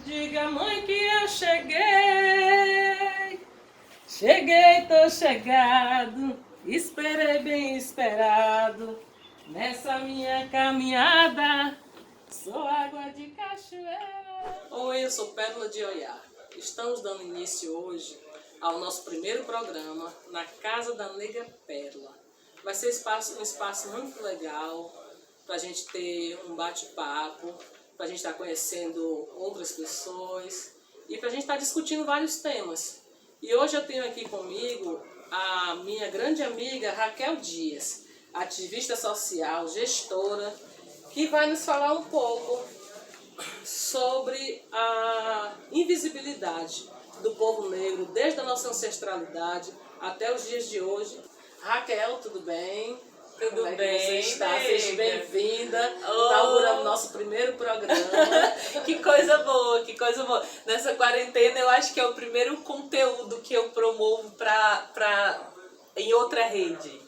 Diga, mãe, que eu cheguei. Cheguei, tô chegado. Esperei bem esperado. Nessa minha caminhada, sou água de cachoeira. Oi, eu sou Pérola de Oiá. Estamos dando início hoje ao nosso primeiro programa na Casa da Negra Pérola. Vai ser um espaço muito legal para a gente ter um bate-papo, para a gente estar conhecendo outras pessoas e para a gente estar discutindo vários temas. E hoje eu tenho aqui comigo a minha grande amiga Raquel Dias, ativista social, gestora, que vai nos falar um pouco sobre a invisibilidade do povo negro desde a nossa ancestralidade até os dias de hoje. Raquel, tudo bem? Tudo bem, você está? Seja bem-vinda. Oh. Inaugurando nosso primeiro programa. Que coisa boa, que coisa boa. Nessa quarentena eu acho que é o primeiro conteúdo que eu promovo em outra rede.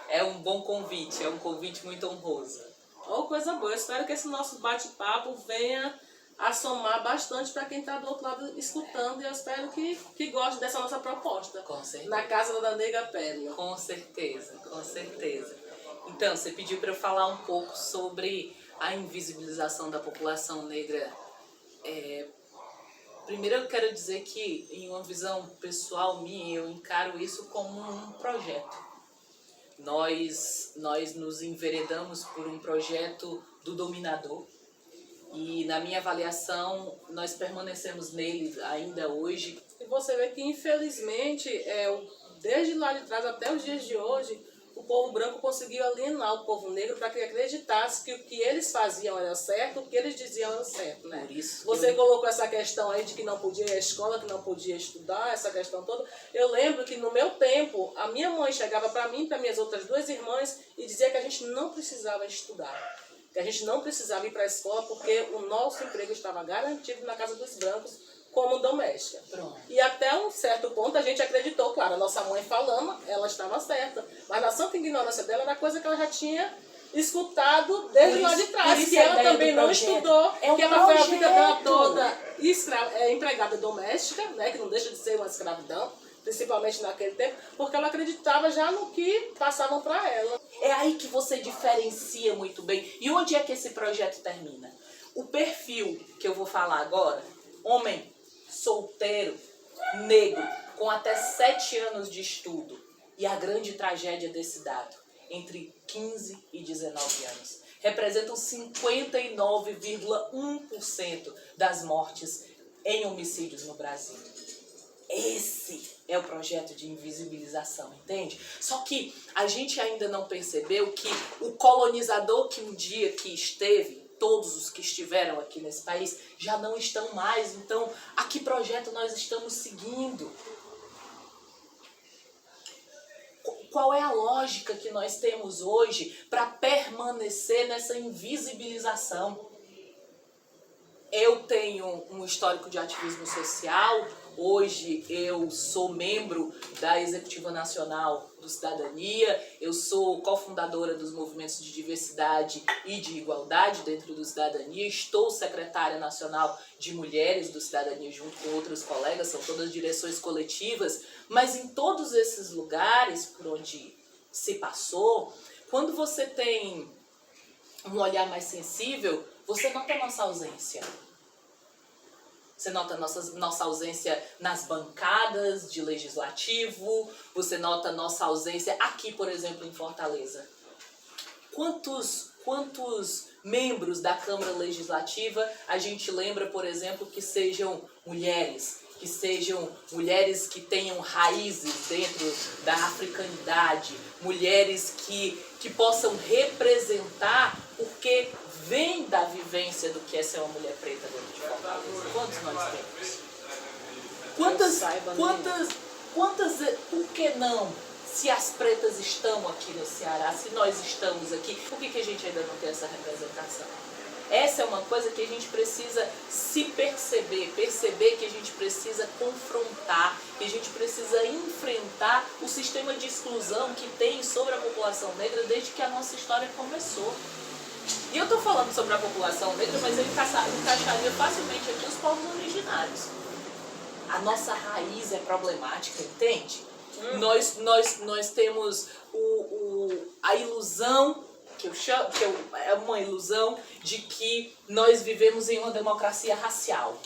É um bom convite, é um convite muito honroso. Oh, coisa boa. Eu espero que esse nosso bate-papo venha a somar bastante para quem está do outro lado escutando, e eu espero que goste dessa nossa proposta. Com certeza. Na Casa da Negra Pérola. Com certeza, com certeza. Então, você pediu para eu falar um pouco sobre a invisibilização da população negra. Primeiro eu quero dizer que, em uma visão pessoal minha, eu encaro isso como um projeto. Nós nos enveredamos por um projeto do dominador e, na minha avaliação, nós permanecemos nele ainda hoje. E você vê que, infelizmente, desde lá de trás até os dias de hoje, o povo branco conseguiu alienar o povo negro para que acreditasse que o que eles faziam era certo, o que eles diziam era certo, né? Por isso você colocou essa questão aí de que não podia ir à escola, que não podia estudar, essa questão toda. Eu lembro que no meu tempo, a minha mãe chegava para mim e para minhas outras duas irmãs e dizia que a gente não precisava estudar, que a gente não precisava ir para a escola porque o nosso emprego estava garantido na casa dos brancos como doméstica. Pronto. E até um certo ponto a gente acreditou, claro, a nossa mãe falando, ela estava certa, mas na santa ignorância dela era coisa que ela já tinha escutado desde lá de trás, que ela também não estudou, que ela foi a vida dela toda empregada doméstica, né, que não deixa de ser uma escravidão, principalmente naquele tempo, porque ela acreditava já no que passavam para ela. É aí que você diferencia muito bem. E onde é que esse projeto termina? O perfil que eu vou falar agora, homem solteiro, negro, com até 7 anos de estudo, e a grande tragédia desse dado, entre 15 e 19 anos, representam 59,1% das mortes em homicídios no Brasil. Esse é o projeto de invisibilização, entende? Só que a gente ainda não percebeu que o colonizador que um dia aqui esteve, todos os que estiveram aqui nesse país, já não estão mais. Então, a que projeto nós estamos seguindo? Qual é a lógica que nós temos hoje para permanecer nessa invisibilização? Eu tenho um histórico de ativismo social. Hoje eu sou membro da Executiva Nacional do Cidadania, eu sou cofundadora dos movimentos de diversidade e de igualdade dentro do Cidadania, estou secretária nacional de mulheres do Cidadania junto com outros colegas, são todas direções coletivas, mas em todos esses lugares por onde se passou, quando você tem um olhar mais sensível, você nota a nossa ausência. Você nota a nossa ausência nas bancadas de legislativo, você nota a nossa ausência aqui, por exemplo, em Fortaleza. Quantos membros da Câmara Legislativa a gente lembra, por exemplo, que sejam mulheres que tenham raízes dentro da africanidade, mulheres que possam representar porque vem da vivência do que é ser uma mulher preta dentro de Fortaleza. Quantos nós temos? Por que não? Se as pretas estão aqui no Ceará, se nós estamos aqui, por que a gente ainda não tem essa representação? Essa é uma coisa que a gente precisa se perceber que a gente precisa confrontar, que a gente precisa enfrentar o sistema de exclusão que tem sobre a população negra desde que a nossa história começou. E eu estou falando sobre a população negra, mas eu encaixaria facilmente aqui os povos originários. revolucionários. A nossa raiz é problemática, entende? Nós temos a ilusão, é uma ilusão de que nós vivemos em uma democracia racial.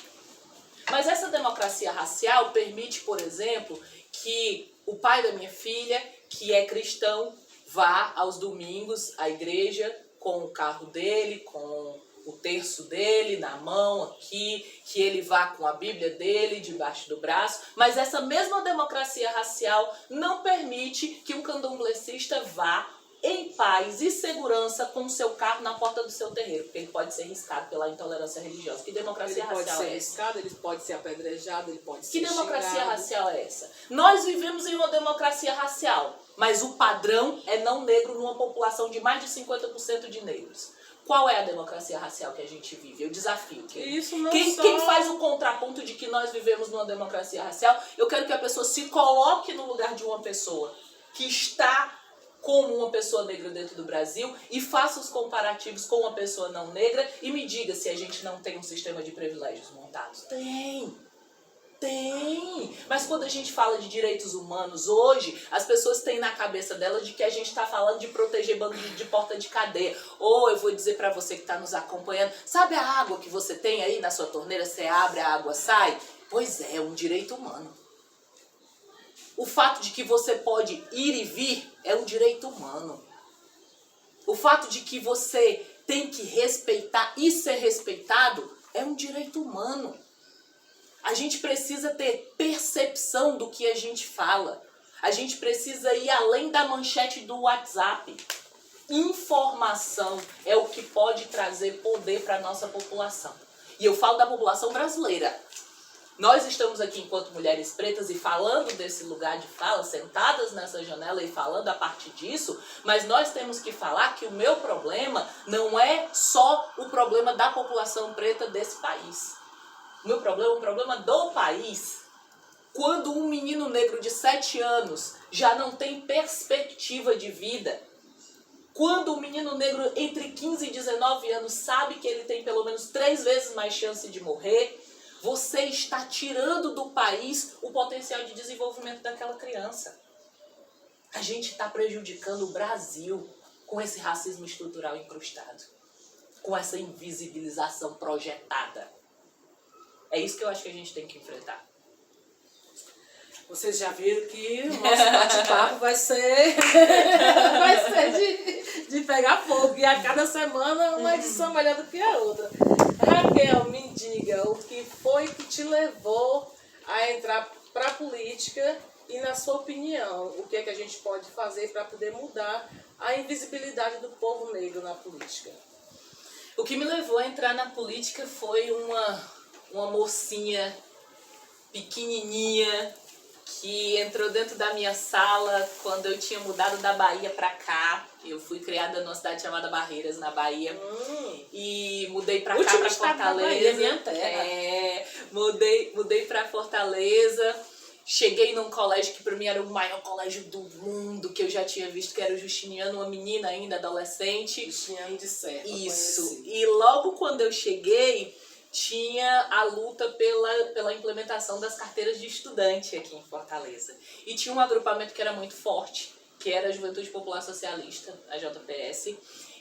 Mas essa democracia racial permite, por exemplo, que o pai da minha filha, que é cristão, vá aos domingos à igreja com o carro dele, com o terço dele na mão aqui, que ele vá com a Bíblia dele debaixo do braço, mas essa mesma democracia racial não permite que um candomblessista vá em paz e segurança com o seu carro na porta do seu terreiro, porque ele pode ser riscado pela intolerância religiosa. Que democracia racial é essa? Ele pode ser riscado, ele pode ser apedrejado, ele pode ser Que democracia xingado. racial é essa? Nós vivemos em uma democracia racial, mas o padrão é não negro numa população de mais de 50% de negros. Qual é a democracia racial que a gente vive? Eu desafio. Isso não Quem faz o contraponto de que nós vivemos numa democracia racial, eu quero que a pessoa se coloque no lugar de uma pessoa que está como uma pessoa negra dentro do Brasil e faça os comparativos com uma pessoa não negra e me diga se a gente não tem um sistema de privilégios montados. Tem! Mas quando a gente fala de direitos humanos hoje, as pessoas têm na cabeça delas de que a gente está falando de proteger bandido de porta de cadeia. Ou eu vou dizer para você que está nos acompanhando, sabe a água que você tem aí na sua torneira, você abre, a água sai? Pois é um direito humano. O fato de que você pode ir e vir é um direito humano. O fato de que você tem que respeitar e ser respeitado é um direito humano. A gente precisa ter percepção do que a gente fala. A gente precisa ir além da manchete do WhatsApp. Informação é o que pode trazer poder para a nossa população. E eu falo da população brasileira. Nós estamos aqui enquanto mulheres pretas e falando desse lugar de fala, sentadas nessa janela e falando a partir disso, mas nós temos que falar que o meu problema não é só o problema da população preta desse país. O meu problema é um problema do país. Quando um menino negro de 7 anos já não tem perspectiva de vida, quando um menino negro entre 15 e 19 anos sabe que ele tem pelo menos 3 vezes mais chance de morrer, você está tirando do país o potencial de desenvolvimento daquela criança. A gente está prejudicando o Brasil com esse racismo estrutural incrustado, com essa invisibilização projetada. É isso que eu acho que a gente tem que enfrentar. Vocês já viram que o nosso bate-papo vai ser de pegar fogo. E a cada semana uma edição melhor do que a outra. Raquel, me diga, o que foi que te levou a entrar para a política e, na sua opinião, o que é que a gente pode fazer para poder mudar a invisibilidade do povo negro na política? O que me levou a entrar na política foi uma mocinha pequenininha que entrou dentro da minha sala quando eu tinha mudado da Bahia pra cá. Eu fui criada numa cidade chamada Barreiras, na Bahia. E mudei pra cá, pra Fortaleza. Bahia, minha terra. Mudei pra Fortaleza. Cheguei num colégio que pra mim era o maior colégio do mundo, que eu já tinha visto, que era o Justiniano, uma menina ainda, adolescente. Justiniano de Serra. Isso. Conheci. E logo quando eu cheguei, tinha a luta pela implementação das carteiras de estudante aqui em Fortaleza. E tinha um agrupamento que era muito forte, que era a Juventude Popular Socialista, a JPS,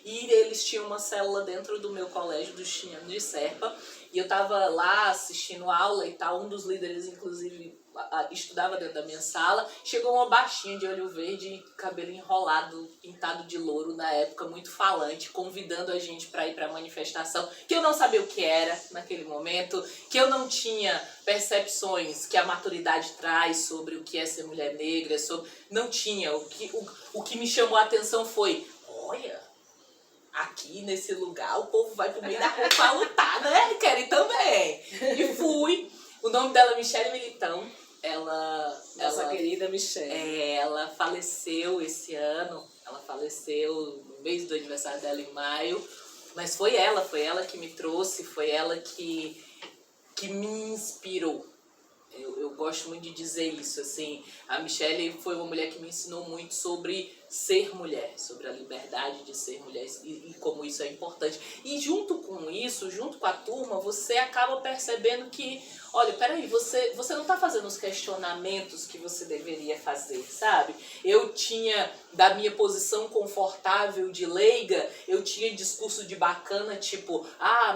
e eles tinham uma célula dentro do meu colégio, do Justiniano de Serpa, e eu tava lá assistindo aula e tal, um dos líderes, inclusive, estudava dentro da minha sala. Chegou uma baixinha de olho verde, cabelo enrolado, pintado de louro na época, muito falante, convidando a gente para ir para a manifestação, que eu não sabia o que era naquele momento, que eu não tinha percepções que a maturidade traz sobre o que é ser mulher negra, não tinha. O que me chamou a atenção foi, olha, aqui nesse lugar o povo vai pro meio da rua pra lutar, né? Quero ir também. E fui. O nome dela é Michele Militão. Nossa querida Michele. Ela faleceu esse ano. Ela faleceu no mês do aniversário dela, em maio. Mas foi ela que me trouxe, foi ela que me inspirou. Eu gosto muito de dizer isso, assim. A Michele foi uma mulher que me ensinou muito sobre ser mulher, sobre a liberdade de ser mulher e como isso é importante. E junto com isso, junto com a turma, você acaba percebendo que, olha, peraí, você não está fazendo os questionamentos que você deveria fazer, sabe? Eu tinha, da minha posição confortável de leiga, eu tinha discurso de bacana, tipo,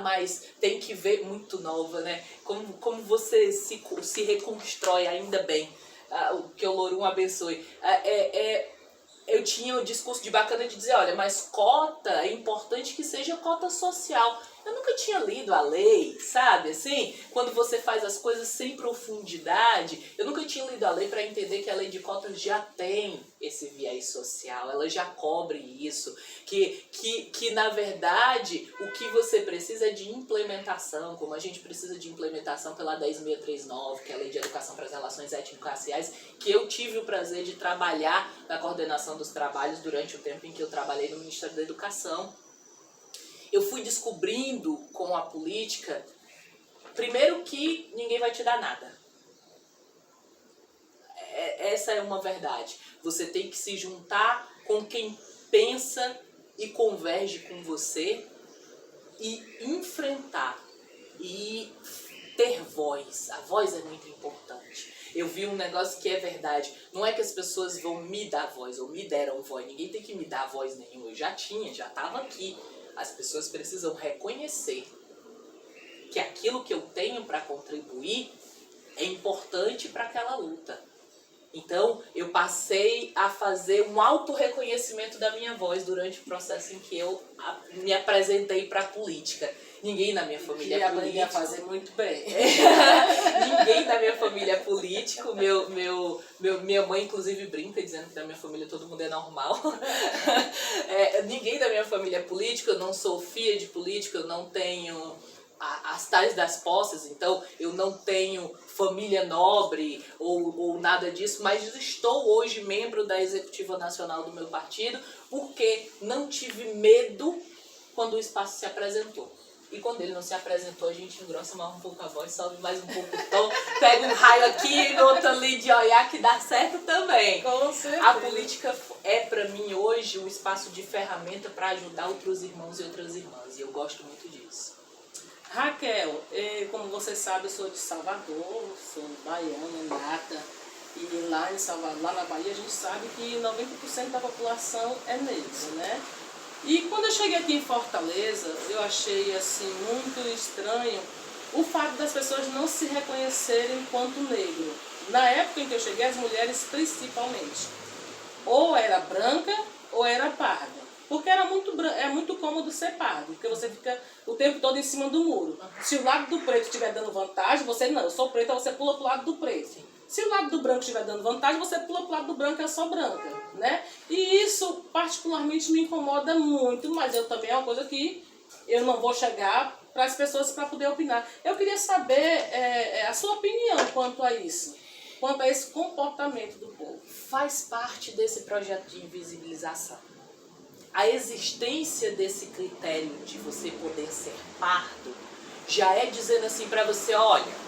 mas tem que ver, muito nova, né? Como você se reconstrói, ainda bem. Que o Lorum abençoe. Eu tinha o discurso de bacana de dizer, olha, mas cota, é importante que seja cota social. Eu nunca tinha lido a lei, sabe, assim, quando você faz as coisas sem profundidade, eu nunca tinha lido a lei para entender que a lei de cotas já tem esse viés social, ela já cobre isso, que na verdade o que você precisa é de implementação, como a gente precisa de implementação pela 10.639, que é a Lei de Educação para as Relações Étnico-Raciais, que eu tive o prazer de trabalhar na coordenação dos trabalhos durante o tempo em que eu trabalhei no Ministério da Educação. Eu fui descobrindo com a política, primeiro que ninguém vai te dar nada. Essa é uma verdade. Você tem que se juntar com quem pensa e converge com você e enfrentar e ter voz. A voz é muito importante. Eu vi um negócio que é verdade. Não é que as pessoas vão me dar voz ou me deram voz. Ninguém tem que me dar voz nenhuma. Eu já estava aqui. As pessoas precisam reconhecer que aquilo que eu tenho para contribuir é importante para aquela luta. Então, eu passei a fazer um autorreconhecimento da minha voz durante o processo em que eu me apresentei para a política. Ninguém na minha família é político. A fazer muito bem. Ninguém da minha família é político. Minha mãe, inclusive, brinca dizendo que da minha família todo mundo é normal. Ninguém da minha família é político. Eu não sou filha de político. Eu não tenho as tais das posses. Então, eu não tenho família nobre ou nada disso. Mas estou hoje membro da Executiva Nacional do meu partido porque não tive medo quando o espaço se apresentou. E quando ele não se apresentou, a gente engrossa mais um pouco a voz, sobe mais um pouco o tom, pega um raio aqui e outro ali de olhar que dá certo também. Com certeza. A política é para mim hoje um espaço de ferramenta para ajudar outros irmãos e outras irmãs. E eu gosto muito disso. Raquel, como você sabe, eu sou de Salvador, sou baiana, nata. E lá em Salvador, lá na Bahia, a gente sabe que 90% da população é negra, né? E quando eu cheguei aqui em Fortaleza, eu achei assim muito estranho o fato das pessoas não se reconhecerem enquanto negro. Na época em que eu cheguei, as mulheres principalmente, ou era branca ou era parda. Porque é muito cômodo ser pardo, porque você fica o tempo todo em cima do muro. Se o lado do preto estiver dando vantagem, você não, eu sou preta, você pula pro lado do preto. Se o lado do branco estiver dando vantagem, você pula pro lado do branco, é só branca, né? E isso particularmente me incomoda muito, mas eu também é uma coisa que eu não vou chegar para as pessoas para poder opinar. Eu queria saber a sua opinião quanto a isso, quanto a esse comportamento do povo. Faz parte desse projeto de invisibilização. A existência desse critério de você poder ser pardo já é dizendo assim para você, olha,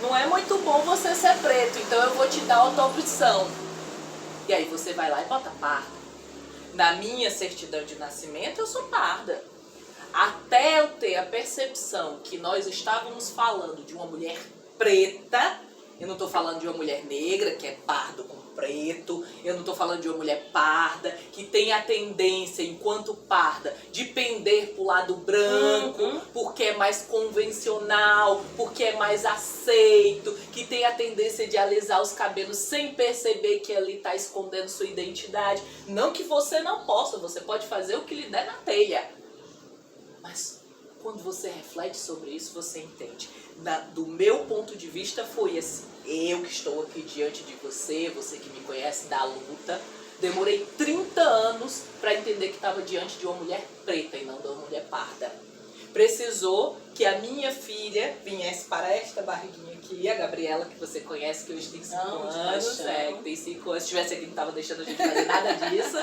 não é muito bom você ser preto, então eu vou te dar outra opção. E aí você vai lá e bota parda. Na minha certidão de nascimento eu sou parda. Até eu ter a percepção que nós estávamos falando de uma mulher preta, eu não estou falando de uma mulher negra, que é pardo com preto, eu não estou falando de uma mulher parda, que tem a tendência, enquanto parda, de pender pro lado branco, porque é mais convencional, porque é mais aceito, que tem a tendência de alisar os cabelos sem perceber que ali está escondendo sua identidade. Não que você não possa, você pode fazer o que lhe der na telha. Mas quando você reflete sobre isso, você entende. Do meu ponto de vista foi assim, eu que estou aqui diante de você, você que me conhece da luta, demorei 30 anos para entender que estava diante de uma mulher preta e não de uma mulher parda. Precisou que a minha filha viesse para esta barriguinha aqui, a Gabriela, que você conhece, que hoje tem 5 anos, que tem 5 anos, se estivesse aqui não estava deixando a gente fazer nada disso,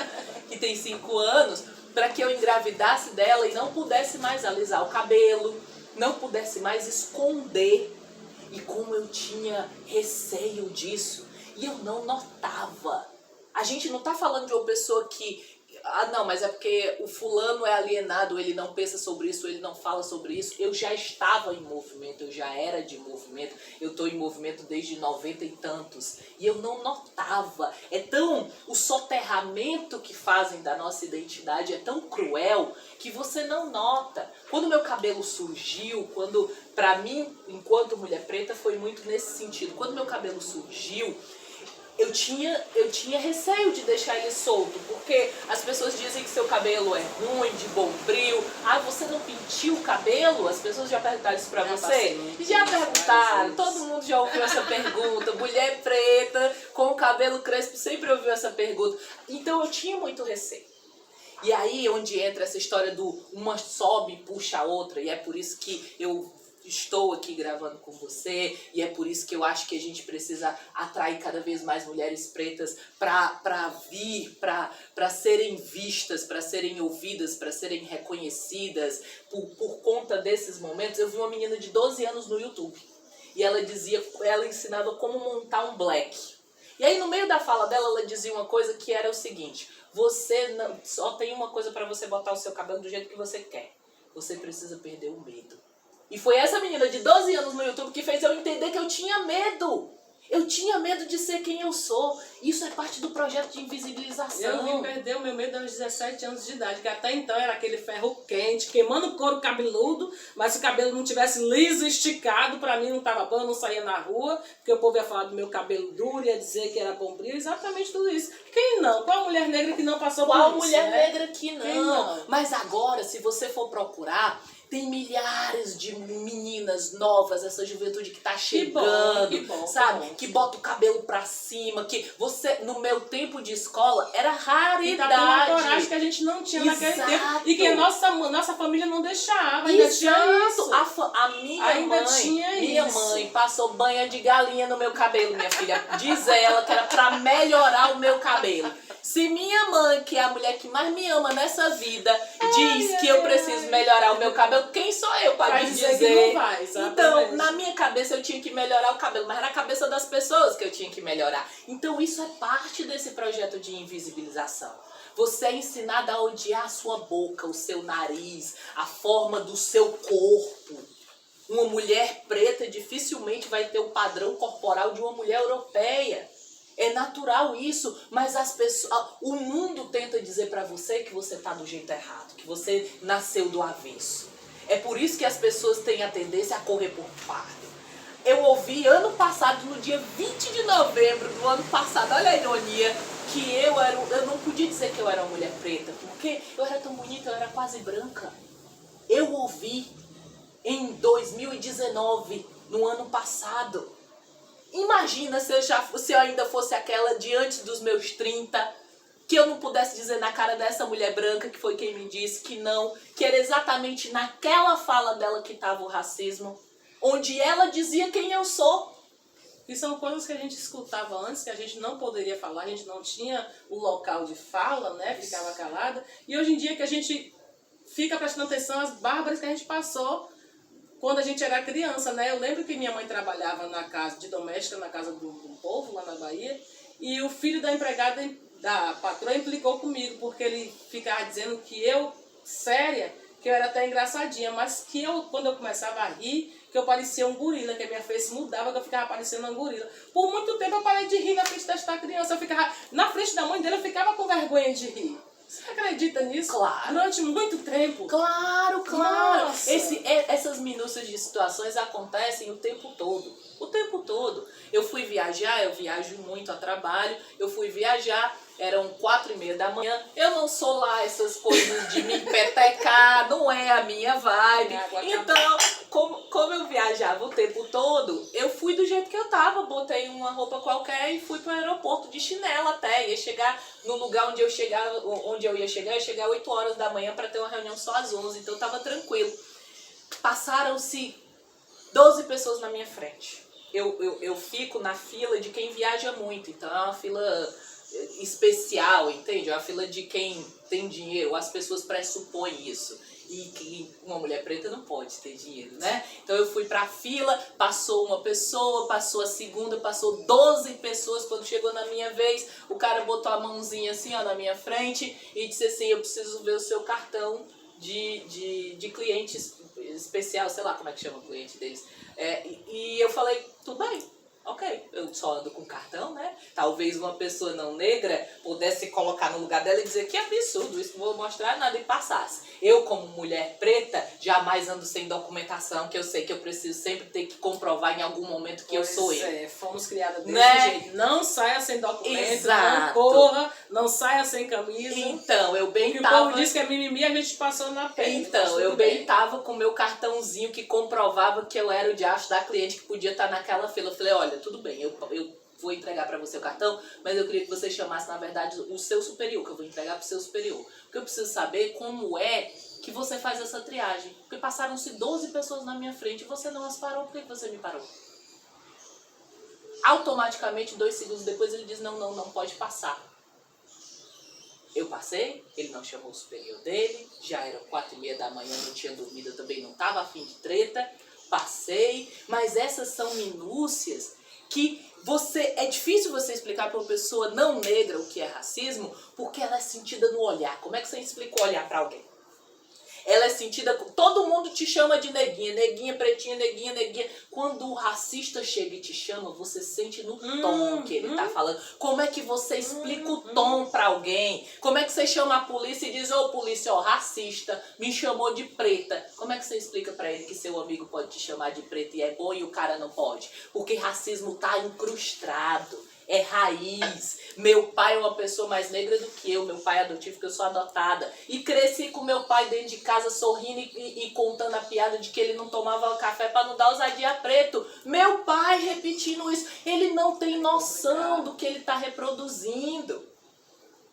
que tem 5 anos, para que eu engravidasse dela e não pudesse mais alisar o cabelo, não pudesse mais esconder. E como eu tinha receio disso, e eu não notava A gente não tá falando de uma pessoa que... Ah, não, mas é porque o fulano é alienado, ele não pensa sobre isso, ele não fala sobre isso. Eu já estava em movimento, eu já era de movimento. Eu tô em movimento desde 90 e tantos. E eu não notava. É tão... O soterramento que fazem da nossa identidade é tão cruel que você não nota. Quando meu cabelo surgiu, quando... Pra mim, enquanto mulher preta, foi muito nesse sentido. Quando meu cabelo surgiu... Eu tinha receio de deixar ele solto, porque as pessoas dizem que seu cabelo é ruim, de bombril. Ah, você não pintiu o cabelo? As pessoas já perguntaram isso pra você? Já perguntaram, todo mundo já ouviu essa pergunta. Mulher preta com o cabelo crespo sempre ouviu essa pergunta. Então eu tinha muito receio. E aí onde entra essa história do uma sobe e puxa a outra, e é por isso que eu estou aqui gravando com você, e é por isso que eu acho que a gente precisa atrair cada vez mais mulheres pretas para vir, para serem vistas, para serem ouvidas, para serem reconhecidas. Por conta desses momentos, eu vi uma menina de 12 anos no YouTube, e ela ensinava como montar um black. E aí no meio da fala dela, ela dizia uma coisa que era o seguinte: você não, só tem uma coisa para você botar o seu cabelo do jeito que você quer. Você precisa perder o medo. E foi essa menina de 12 anos no YouTube que fez eu entender que eu tinha medo. Eu tinha medo de ser quem eu sou. Isso é parte do projeto de invisibilização. Eu vim perder o meu medo aos 17 anos de idade, que até então era aquele ferro quente, queimando o couro cabeludo, mas se o cabelo não tivesse liso, esticado, pra mim não tava bom, eu não saía na rua, porque o povo ia falar do meu cabelo duro, ia dizer que era bombril, exatamente tudo isso. Quem não? Qual mulher negra que não passou por isso? Qual mulher negra que não? Quem não? Mas agora, se você for procurar... Tem milhares de meninas novas, essa juventude que tá chegando, que bom, sabe? Que bota o cabelo pra cima, que você, no meu tempo de escola, era raridade. E tá com uma coragem que a gente não tinha naquele tempo. E que a nossa família não deixava, ainda tinha isso. A minha mãe passou banha de galinha no meu cabelo, minha filha. Diz ela que era pra melhorar o meu cabelo. Se minha mãe, que é a mulher que mais me ama nessa vida, diz que eu preciso melhorar o meu cabelo, quem sou eu para dizer que não vai, então, na minha cabeça eu tinha que melhorar o cabelo, mas na cabeça das pessoas que eu tinha que melhorar. Então isso é parte desse projeto de invisibilização. Você é ensinada a odiar a sua boca, o seu nariz, a forma do seu corpo. Uma mulher preta dificilmente vai ter o padrão corporal de uma mulher europeia. É natural isso, mas as pessoas, o mundo tenta dizer pra você que você tá do jeito errado, que você nasceu do avesso. É por isso que as pessoas têm a tendência a correr por parto. Eu ouvi ano passado, no dia 20 de novembro do ano passado, olha a ironia, que eu não podia dizer que eu era uma mulher preta, porque eu era tão bonita, eu era quase branca. Eu ouvi em 2019, no ano passado. Imagina se eu ainda fosse aquela de antes dos meus 30, que eu não pudesse dizer na cara dessa mulher branca, que foi quem me disse que não, que era exatamente naquela fala dela que estava o racismo, onde ela dizia quem eu sou. E são coisas que a gente escutava antes, que a gente não poderia falar, a gente não tinha o local de fala, né? Ficava calada. E hoje em dia que a gente fica prestando atenção às bárbaras que a gente passou quando a gente era criança, né? Eu lembro que minha mãe trabalhava na casa de doméstica, na casa do povo, lá na Bahia, e o filho da empregada, da patroa, implicou comigo, porque ele ficava dizendo que eu, séria, que eu era até engraçadinha, mas que eu, quando eu começava a rir, que eu parecia um gorila, que a minha face mudava, que eu ficava parecendo uma gorila. Por muito tempo eu parei de rir na frente desta criança, eu ficava, na frente da mãe dele eu ficava com vergonha de rir. Você acredita nisso? Claro. Durante muito tempo. Claro. Essas minúcias de situações acontecem o tempo todo. O tempo todo. Eu fui viajar, eu viajo muito a trabalho, eu fui viajar, eram 4:30 da manhã. Eu não sou lá essas coisas de me empetecar, não é a minha vibe. Então, como eu viajava o tempo todo, eu fui do jeito que eu tava. Botei uma roupa qualquer e fui pro aeroporto de chinelo até. Ia chegar no lugar onde eu ia chegar 8 horas da manhã para ter uma reunião só às 11, então tava tranquilo. Passaram-se 12 pessoas na minha frente. Eu fico na fila de quem viaja muito, então é uma fila especial, entende? É uma fila de quem tem dinheiro, as pessoas pressupõem isso. E que uma mulher preta não pode ter dinheiro, né? Então eu fui pra fila, passou uma pessoa, passou a segunda, passou 12 pessoas. Quando chegou na minha vez, o cara botou a mãozinha assim, ó, na minha frente e disse assim, eu preciso ver o seu cartão de cliente especial, sei lá como é que chama o cliente deles. E eu falei, tudo bem. Ok, eu só ando com cartão, né? Talvez uma pessoa não negra pudesse colocar no lugar dela e dizer que absurdo, isso não vou mostrar nada e passasse. Eu, como mulher preta, jamais ando sem documentação, que eu sei que eu preciso sempre ter que comprovar em algum momento que eu sou eu. Fomos criadas desse Né? jeito. Não saia sem documento, Exato. não corra, não saia sem camisa. Então, eu bem Porque tava... o povo diz que é mimimi, a gente passou na pele. Então, eu bem tava com o meu cartãozinho que comprovava que eu era o diacho da cliente que podia estar naquela fila. Eu falei, olha, tudo bem, eu vou entregar pra você o cartão, mas eu queria que você chamasse, na verdade, o seu superior, que eu vou entregar pro seu superior. Porque eu preciso saber como é que você faz essa triagem. Porque passaram-se 12 pessoas na minha frente e você não as parou. Por que você me parou? Automaticamente, 2 segundos depois, ele diz, não pode passar. Eu passei, ele não chamou o superior dele, já era 4h30 da manhã, não tinha dormido, eu também não estava a fim de treta, passei, mas essas são minúcias que é difícil você explicar para uma pessoa não negra o que é racismo, porque ela é sentida no olhar. Como é que você explica o olhar para alguém? Ela é sentida... Todo mundo te chama de neguinha. Neguinha, pretinha, neguinha, neguinha. Quando o racista chega e te chama, você sente no tom que ele tá falando. Como é que você explica o tom pra alguém? Como é que você chama a polícia e diz, ô polícia, ó, racista, me chamou de preta. Como é que você explica pra ele que seu amigo pode te chamar de preta e é bom e o cara não pode? Porque racismo tá incrustado. É raiz. Meu pai é uma pessoa mais negra do que eu. Meu pai é adotivo, porque eu sou adotada. E cresci com meu pai dentro de casa sorrindo e contando a piada de que ele não tomava café para não dar ousadia preto. Meu pai repetindo isso. Ele não tem noção do que ele está reproduzindo.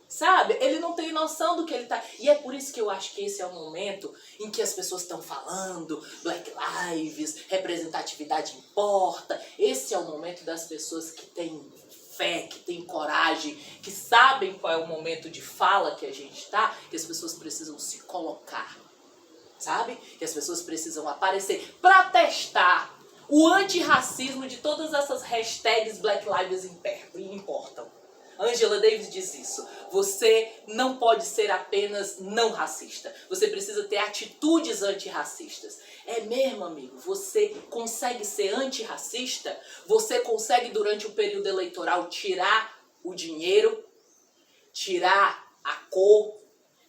Sabe? Ele não tem noção do que ele tá... E é por isso que eu acho que esse é o momento em que as pessoas estão falando Black Lives, representatividade importa. Esse é o momento das pessoas que têm fé, que têm coragem, que sabem qual é o momento de fala que a gente tá, que as pessoas precisam se colocar, sabe? Que as pessoas precisam aparecer para testar o antirracismo de todas essas hashtags Black Lives importam. Angela Davis diz isso. Você não pode ser apenas não racista. Você precisa ter atitudes antirracistas. É mesmo, amigo. Você consegue ser antirracista? Você consegue, durante o período eleitoral, tirar o dinheiro, tirar a cor,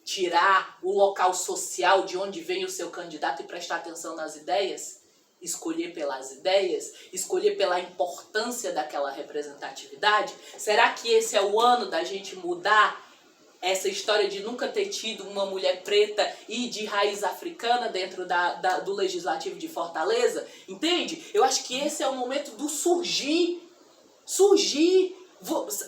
tirar o local social de onde vem o seu candidato e prestar atenção nas ideias? Escolher pelas ideias, escolher pela importância daquela representatividade? Será que esse é o ano da gente mudar essa história de nunca ter tido uma mulher preta e de raiz africana dentro do Legislativo de Fortaleza? Entende? Eu acho que esse é o momento do surgir.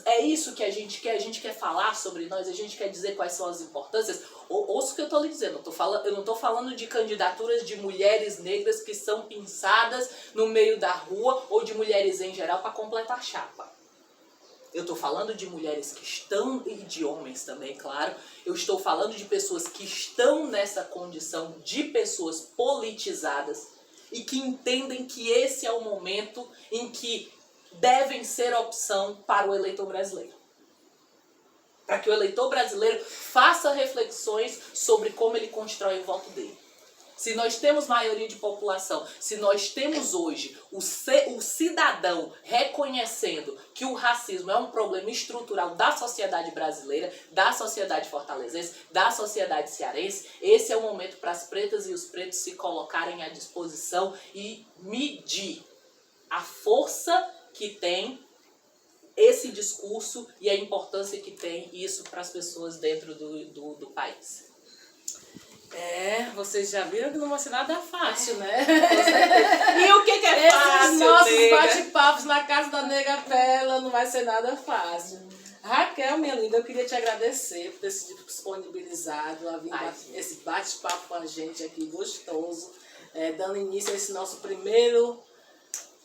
É isso que a gente quer falar sobre nós, a gente quer dizer quais são as importâncias. Ouça o que eu estou lhe dizendo, eu não estou falando de candidaturas de mulheres negras que são pinçadas no meio da rua ou de mulheres em geral para completar a chapa. Eu estou falando de mulheres que estão, e de homens também, claro. Eu estou falando de pessoas que estão nessa condição de pessoas politizadas e que entendem que esse é o momento em que devem ser opção para o eleitor brasileiro. Para que o eleitor brasileiro faça reflexões sobre como ele constrói o voto dele. Se nós temos maioria de população, se nós temos hoje o cidadão reconhecendo que o racismo é um problema estrutural da sociedade brasileira, da sociedade fortalezense, da sociedade cearense, esse é o momento para as pretas e os pretos se colocarem à disposição e medir a força que tem esse discurso e a importância que tem isso para as pessoas dentro do país. Vocês já viram que não vai ser nada fácil, né? E o que é fácil, esses nossos nega? bate-papos na casa da Nega Bela não vai ser nada fácil. Raquel, minha linda, eu queria te agradecer por ter se disponibilizado a vir esse bate-papo com a gente aqui, gostoso, dando início a esse nosso primeiro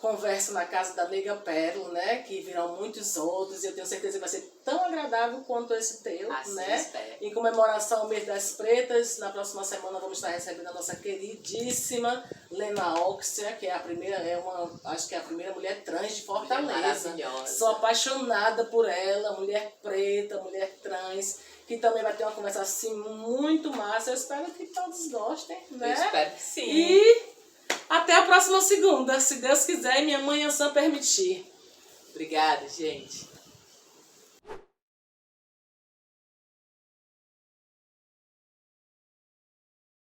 conversa na casa da Nega Pérola, né? Que virão muitos outros e eu tenho certeza que vai ser tão agradável quanto esse teu, Assim né? espero. Em comemoração ao Mês das Pretas, na próxima semana vamos estar recebendo a nossa queridíssima Lena Oxia, que é a primeira, acho que é a primeira mulher trans de Fortaleza. Maravilhosa. Sou apaixonada por ela, mulher preta, mulher trans, que também vai ter uma conversa assim muito massa. Eu espero que todos gostem, né? Eu espero que sim. E até a próxima segunda, se Deus quiser e minha mãe Ançã permitir. Obrigada, gente.